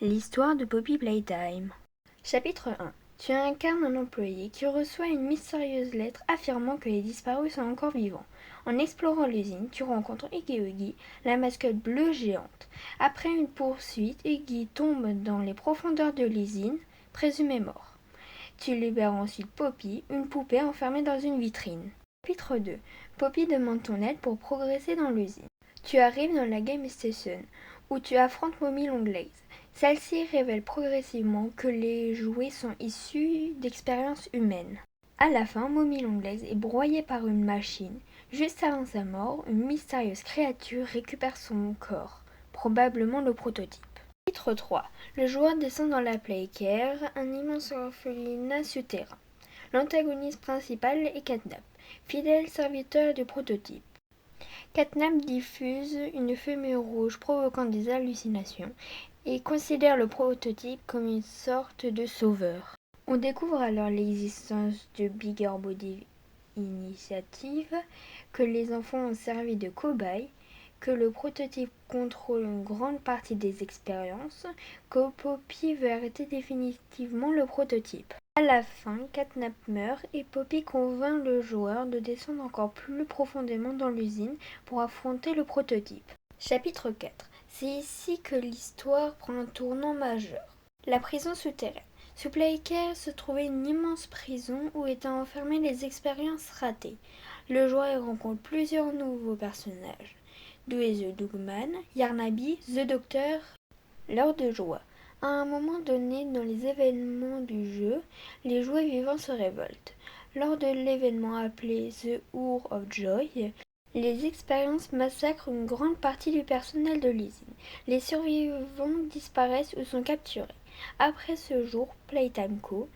L'histoire de Poppy Playtime. Chapitre 1. Tu incarnes un employé qui reçoit une mystérieuse lettre affirmant que les disparus sont encore vivants. En explorant l'usine, tu rencontres Iggy Wuggy, la mascotte bleue géante. Après une poursuite, Iggy tombe dans les profondeurs de l'usine, présumé mort. Tu libères ensuite Poppy, une poupée enfermée dans une vitrine. Chapitre 2. Poppy demande ton aide pour progresser dans l'usine. Tu arrives dans la Game Station, où tu affrontes Mommy Longlegs. Celle-ci révèle progressivement que les jouets sont issus d'expériences humaines. À la fin, Mommy Longlegs est broyée par une machine. Juste avant sa mort, une mystérieuse créature récupère son corps, probablement le prototype. Chapitre 3. Le joueur descend dans la Playcare, un immense orphelinat souterrain. L'antagoniste principal est Catnap, fidèle serviteur du prototype. Catnap diffuse une fumée rouge provoquant des hallucinations et considère le prototype comme une sorte de sauveur. On découvre alors l'existence de Bigger Body Initiative, que les enfants ont servi de cobayes, que le prototype contrôle une grande partie des expériences, que Poppy veut arrêter définitivement le prototype. À la fin, Catnap meurt et Poppy convainc le joueur de descendre encore plus profondément dans l'usine pour affronter le prototype. Chapitre 4. C'est ici que l'histoire prend un tournant majeur. La prison souterraine. Sous Playcare se trouvait une immense prison où étaient enfermées les expériences ratées. Le joueur y rencontre plusieurs nouveaux personnages. Dewey the Dogman, Yarnaby, The Doctor, Lord de Joie. À un moment donné dans les événements du jeu, les jouets vivants se révoltent. Lors de l'événement appelé The Hour of Joy, les expériences massacrent une grande partie du personnel de l'usine. Les survivants disparaissent ou sont capturés. Après ce jour, Playtime Co.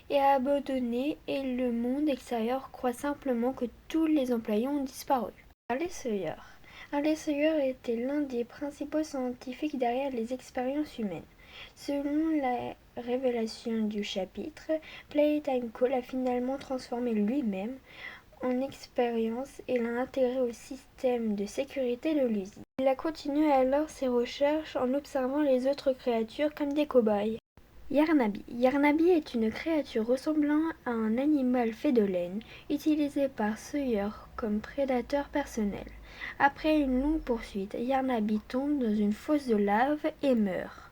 est abandonné et le monde extérieur croit simplement que tous les employés ont disparu. Harley Sawyer. Harley Sawyer était l'un des principaux scientifiques derrière les expériences humaines. Selon la révélation du chapitre, Playtime Co. l'a finalement transformé lui-même en expérience et l'a intégré au système de sécurité de l'usine. Il a continué alors ses recherches en observant les autres créatures comme des cobayes. Yarnaby. Yarnaby est une créature ressemblant à un animal fait de laine, utilisé par Sawyer comme prédateur personnel. Après une longue poursuite, Yarnaby tombe dans une fosse de lave et meurt.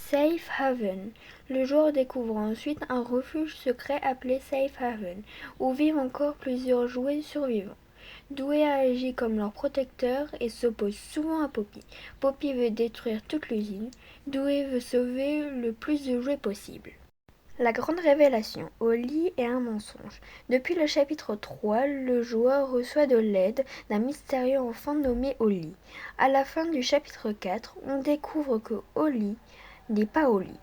Safe Haven. Le joueur découvre ensuite un refuge secret appelé Safe Haven, où vivent encore plusieurs jouets survivants. Dewey agit comme leur protecteur et s'oppose souvent à Poppy. Poppy veut détruire toute l'usine. Dewey veut sauver le plus de jouets possible. La grande révélation, Holly est un mensonge. Depuis le chapitre 3, le joueur reçoit de l'aide d'un mystérieux enfant nommé Holly. À la fin du chapitre 4, on découvre que Holly n'est pas Holly.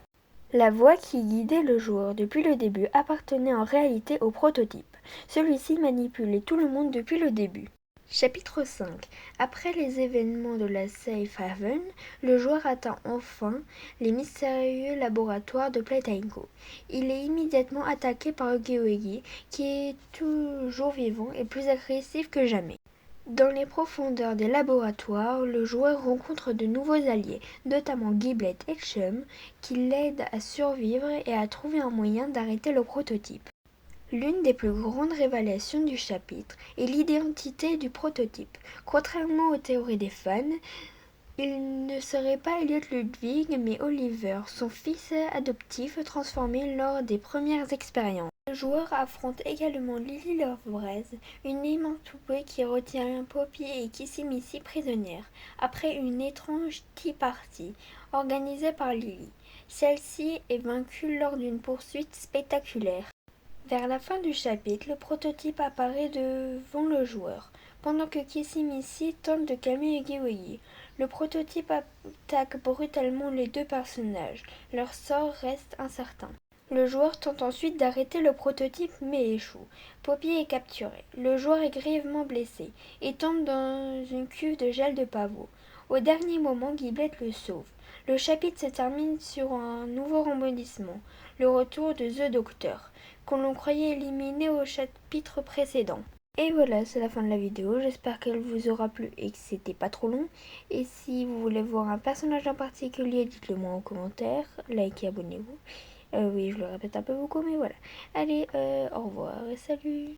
La voix qui guidait le joueur depuis le début appartenait en réalité au prototype. Celui-ci manipulait tout le monde depuis le début. Chapitre 5. Après les événements de la Safe Haven, le joueur atteint enfin les mystérieux laboratoires de Playtime Co. Il est immédiatement attaqué par Iggy Wuggy, qui est toujours vivant et plus agressif que jamais. Dans les profondeurs des laboratoires, le joueur rencontre de nouveaux alliés, notamment Giblet et Chum, qui l'aident à survivre et à trouver un moyen d'arrêter le prototype. L'une des plus grandes révélations du chapitre est l'identité du prototype. Contrairement aux théories des fans, il ne serait pas Elliot Ludwig, mais Oliver, son fils adoptif transformé lors des premières expériences. Le joueur affronte également Lily Lovebraise, une immense poupée qui retient Poppy et Kissy Missy prisonnières, après une étrange tea party organisée par Lily. Celle-ci est vaincue lors d'une poursuite spectaculaire. Vers la fin du chapitre, le prototype apparaît devant le joueur, pendant que Kissy Missy tente de calmer Iggy Wuggy. Le prototype attaque brutalement les deux personnages. Leur sort reste incertain. Le joueur tente ensuite d'arrêter le prototype mais échoue. Poppy est capturée. Le joueur est grièvement blessé et tombe dans une cuve de gel de pavot. Au dernier moment, Giblet le sauve. Le chapitre se termine sur un nouveau rebondissement, le retour de The Doctor, qu'on l'on croyait éliminé au chapitre précédent. Et voilà, c'est la fin de la vidéo. J'espère qu'elle vous aura plu et que c'était pas trop long. Et si vous voulez voir un personnage en particulier, dites-le moi en commentaire. Likez, abonnez-vous. Oui, je le répète un peu beaucoup, mais voilà. Allez, au revoir et salut!